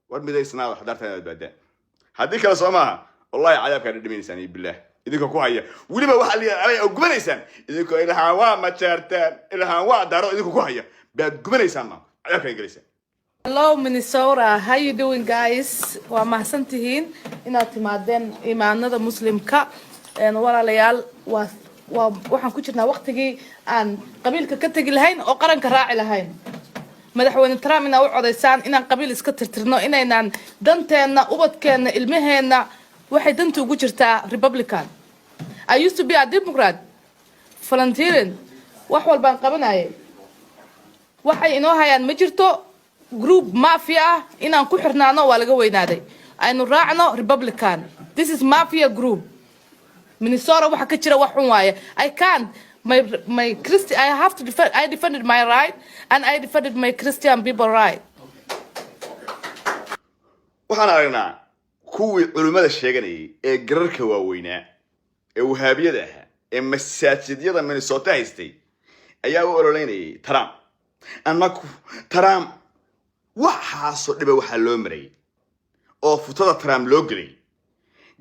ورمي سنة حضرتها بعدين هذيك الصومعة والله عذاب كان الدمين سني بالله إذا كوا هيا ولي ما واحد اللي علي أو جبنا إنسان إذا كوا إلى هوا ما شرتان إلى هوا دارو إذا كوا هيا بعد جبنا إنسان ما عذاب كان جلسان. Hello Minnesota, how you doing guys? waa mahadsantihiin inaad timaadeen imaanada muslimka walaalayaal waxaan ku jirnaa waqtigii aan qabiilka ka tagi lahayn oo qaranka raaci lahayn madaxweyne Trump inaa u codeysaan inaan qabiil iska tirtirno inaynaan danteena ubadkeena ilmaheena waxay dantu ugu jirtaa Republican. I used to be a Democrat volunteering wax walbaan qabanayay waxay inoo hayaan ma jirto group mafia inaan ku xirnaano waa laga weynaaday aynu raacno Republican. This is mafia group. Minnesota waxa ka jira wax xun waaye. I can't my Christian I have to defend I defended my right and I defended my Christian people right. waxaan aragnaa kuwii culimada sheeganayay ee gararka waaweynaa ee wahaabiyada ahaa ee masaajidyada Minnesota haystay ayaa u ololeynayay Trump annaku Trump waxaasoo dhiba waxaa loo maray oo futada Trump loo gelay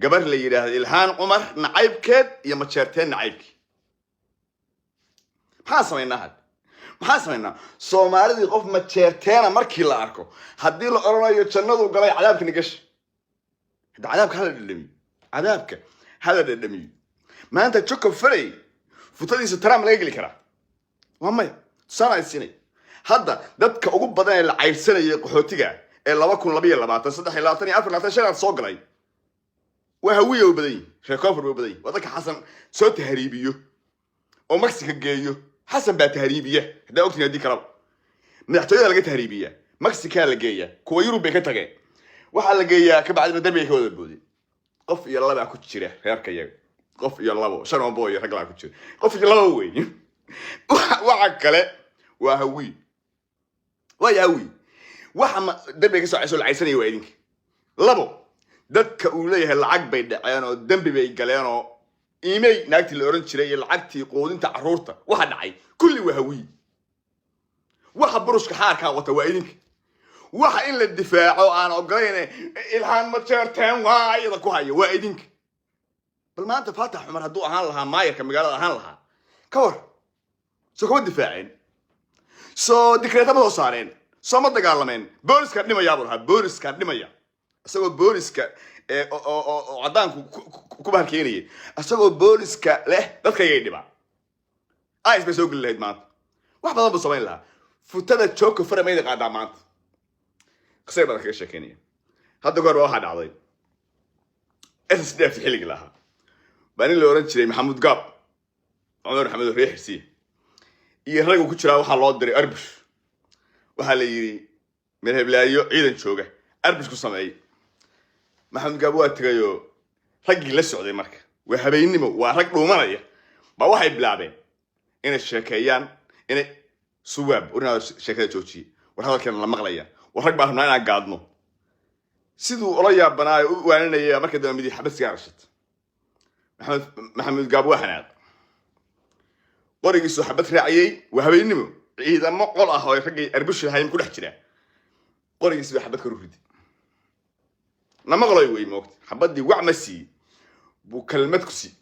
gabar la yiraahdo Ilhaan Cumar nacaybkeed iyo majeerteen nacaybkii maxaa samaynaa Soomaalidii qof majeerteena markii la arko haddii la oranayo jannadu galay cadaabka nigash cadaabka hala dhadhamiyo maanta joko faray futadiisa Trump laga geli karaa waa maya sana isinay hadda dadka ugu badan ee la cayrsanayay qaxootiga ee 2022 soo galay waa hawiye u badan reer koonfur u badan wadaka xasan soo tahriibiyo oo Mexico geeyo xasan baa tahriibiya hadaa ogtiin hadii kala madaxtooyada laga tahriibiya Mexico la geeya kuwa Yurub bay ka tageen waxa la geeyaa ka bacdina dambiga ka wada boodi qof iyo laba ku jira reerka iyaga qof iyo labo shan oo booy rag la ku jira qof iyo labo weey waxa kale waa hawiye وياوي وحما دبي كسر عسول عيساني ويدينك لبو دك أوليه العقب يدعيانو دمبي بيجليانو إيمي ناقتي الأورنج شري العقتي قودين تعرورته واحد عاي كل وهوي واحد بروش كحاركا وتويدينك واحد إلا الدفاع وأنا أقولين إلهان متشرتين وايد كوهاي ويدينك بالما أنت فاتح عمر هدوء هان لها ماير كمجال هان لها كور سو كم الدفاعين سو دكريتا ما صارين سو ما دقالمين بوليس كان نما يابرها بوليس كان نما يا اسagoo booliska cadaanku ku bahalkeenayay asagoo booliska leh dadka ay dhiba ay isba soo galeed maanta wax badan buu sameyn lahaa futada jooko faramayda qaada maanta qasay badan ka sheekeynaya hadda goor waxa dhacday SDF xiligi lahaa baan la oran jiray Maxamed Gaab Cumar Maxamed Riixsi iyo rag ku jira waxa loo diray Arbush waxa la yiri meel heblaayo ciidan jooga Arbush ku sameeyay Maxamed Gaab waa tagayo ragii la socday marka waa habeynimo waa rag dhuumanaya ba waxay bilaabeen inay sheekeeyaan inay suwaab urina sheekada joojiye war hadalkan la maqlaya war rag baa rabnaa inaan gaadno sidoo ola yaabanaa u waananaya marka dambe midii xabas gaarashad Maxamed Gaab waa xanaaq qorigiisu xabad raaciyay waa habeynimo ciidamo qol ah oo ragay Arbush hayn ku dhex jira qorigiisu xabad ka rufid nama qalay way moogta xabadii wacmasi buu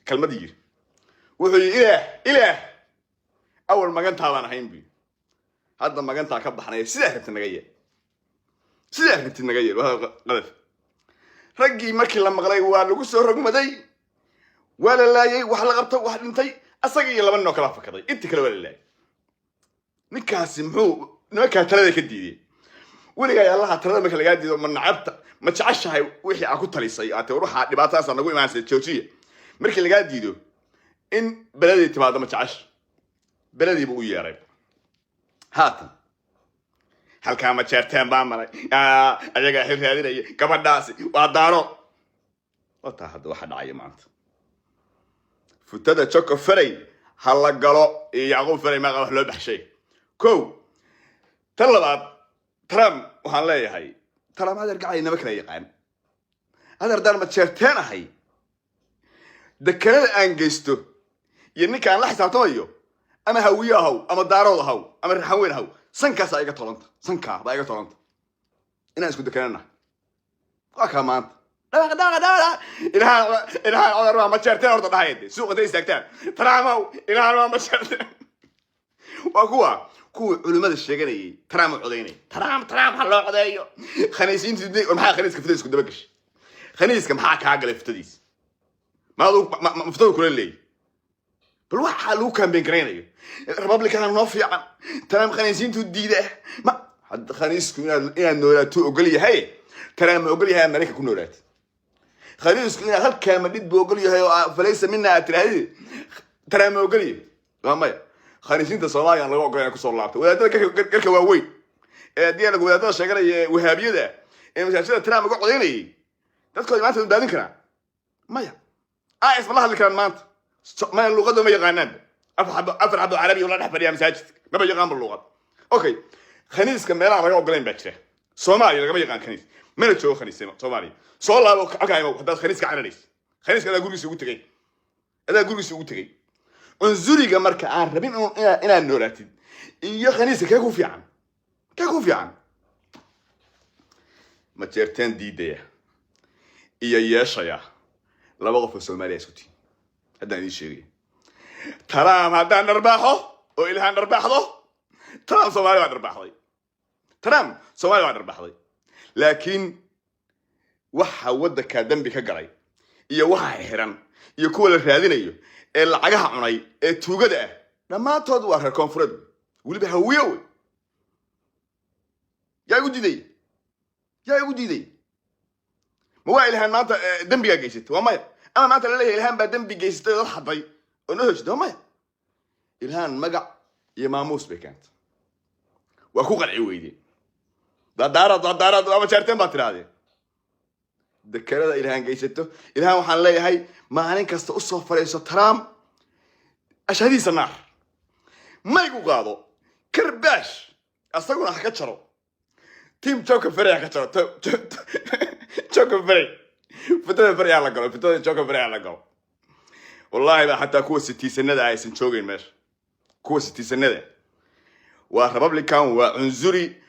kalmad yiri wuxuu ilaah awal maganta baan ahayn bi hadda maganta ka baxnay sida rabta naga yeel waa qalad ragii markii la maqlay waa lagu soo rogmaday wala laayay wax la qabto wax dhintay asaga iyo laba nin oo kala fakaday inta kale wala laayay ninkaasi muxuu nimanka talada ka diiday weliga Allah talada marka laga diido ma nacabta ma jeceshahay wixii aan ku talisay aad ruuxa dhibaataas nagu imaanaysa joojiye markii laga diido in baladii timaado ma jecesh baladii buu u yeeray haatan halka ma jeerteen baa maray ayaga xil raadinaya gabadhaasi waa daaro wata hadda waxa dhacay maanta futada joko faray hala galo Yaqoob faray ma wax loo baxshay ko talabaad Trump waxaan leeyahay Trump hada gacay naba kala yaqaan hada dar ma jeerteen ahay dakalada aan geysto iyo ninkaan la xisaabtamayo ama hawiyo ahaw ama daarood ahaw ama raxan weyn ahaw sankaas ay iga tolanta inaan isku dakanana كمان دغ إلها عمر ما شرتين أرض ضحية سوق ده يستكتر ترامو إلها ما شرتين وكوا علماء الشجري ترام عديني ترام حلو عديو خنيسين تدي ومحا خنيس كفتديس كنت بكش خنيس كم حاك عقل فتديس ما لو مفتوح كل اللي بالواحد حلو كان بين كريني الربابليك كان نافع ترام خنيسين تدي ده ما حد خنيس كنا إنه لا تقول لي هاي ترام أقول لي هاي أمريكا كنا ولاد خنيس كنا هل كامل بقول لي هاي فليس منا أتراه ترام أقول لي غامية خانيسين الصومالية أنا لقوا كنا كسر لعبته وهذا كرك واوي دي أنا قلت هذا شجرة وهابية ده إيه مش ترى ما قاعد عديني تذكر ما أنت بعدين كنا مايا اسم الله اللي كان مانت ما اللغة ده ما يغنى أفرح عربي ولا نحفر يا مساجد ما بيجان باللغة أوكي خنيس كم يلا ما قاعد قلين بتشره صومالي ما يغنى خنيس من تشوف خنيس صومالي صولا أوكي هذا خنيس كعنريس خنيس كذا قولي سوي تجي هذا قولي سوي تجي انزلي مركا عربين إلى النوراتي يا خنيسة كيكو في عن ما تيرتين دي يا شيا لا بغف السومالية سوتي هذا اللي شيء ترى ما هذا نربحه وإلها نربحه ترى سومالي ما نربحه ترى سومالي ما نربحه لكن وح ودك دم بكجري يا وح هرم يكون الرادين العجها عني توجده لما تدور هالكونفرد واللي بهويه يا يودي مو إلهان ما أنت دم بيجيست وما أنا ما أنت اللي إلهان بدم بيجيست الحضي ونهج ده ما إلهان مجع يماموس بكانت وأخوك العويدي دارت وما شرتين باترادي ذكر هذا إلهان جيسته إلهان وحن لي هاي ما عليك استقصه فريسة ترام أشهدي سنار ما يقول قاضو كرباش أستقول أنا كتشرو تيم شوك فريق كتشرو شوك فريق فتوى فريق على قلب فتوى شوك فريق على قلب والله ما حتى كوس 60 سنة ده عايزين شوكين ماشي كوس 60 سنة ده وربابليكان وعنزري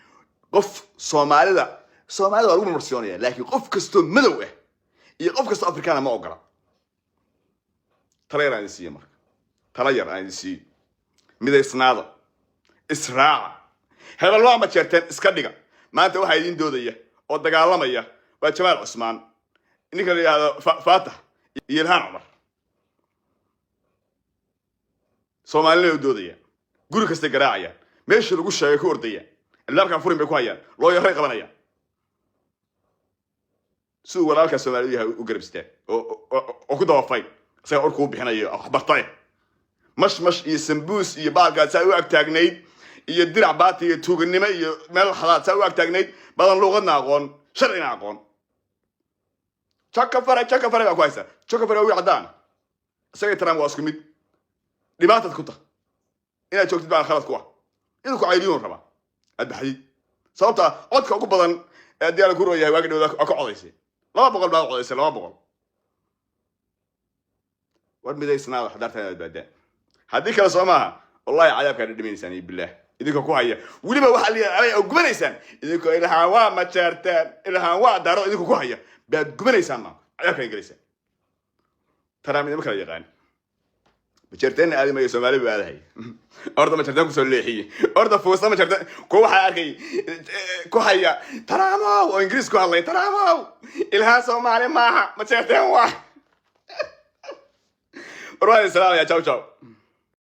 قف صومالي waa marsiyoonaya laakiin qof kasto madow ah iyo qof kasto afrikaan ma ogola taleer aan siiyay marka taleer aan siiyay midaysnaada israaca hebel waa ma jeerteen iska dhiga maanta waxa idin doodaya oo dagaalamaya waa Jamaal Cusmaan ninka la yiraahdo Faatax iyo Ilhaan Cumar Soomaaliya doodaya guri kasta garaacaya meesha lagu sheegay ku ordaya albaabkan furin bay ku hayaan loo yaray qabanaya سو ولا كان سوماليها وقربسته أو كده وفاي سأقولكوا بحنا أخبرتاي مش يسمبوس يبالغ سوي أكتاجنيد يدير عباتي توجني ما مال حالات سوي أكتاجنيد بدل لغة ناقون شرعي ناقون شاكا فرق كويسة شاكا فرق ويعدان سوي ترام واسكميد لبعض الكتة إن شوكت بعد خلاص كوا إنه كعيليون ربع البحدي صوتها عدك أقول بدن ديال كورو يا واجد وذاك أكو عضيسي لا بقول لا عضيسي لا بقول والمدى سنة حضرتها البداء هذيك الصومها والله عذاب كان الدمين سني بالله إذا كو هي ولي ما واحد لي أقبل إنسان إذا كو الهواء ما شرتان الهواء دارو إذا كو هي بقبل إنسان ما عذاب كان إنجليزي ترى من مكان يغاني بشرتين هذه ما يسمى لي بهذا هي أرض ما شرتان كسوليحية أرض فوسطة ما شرتان كو حاجي كو هي ترى ما وإنجليز كو الله ترى ما الها سومالي ما شرتان واحد روح السلام يا تشاو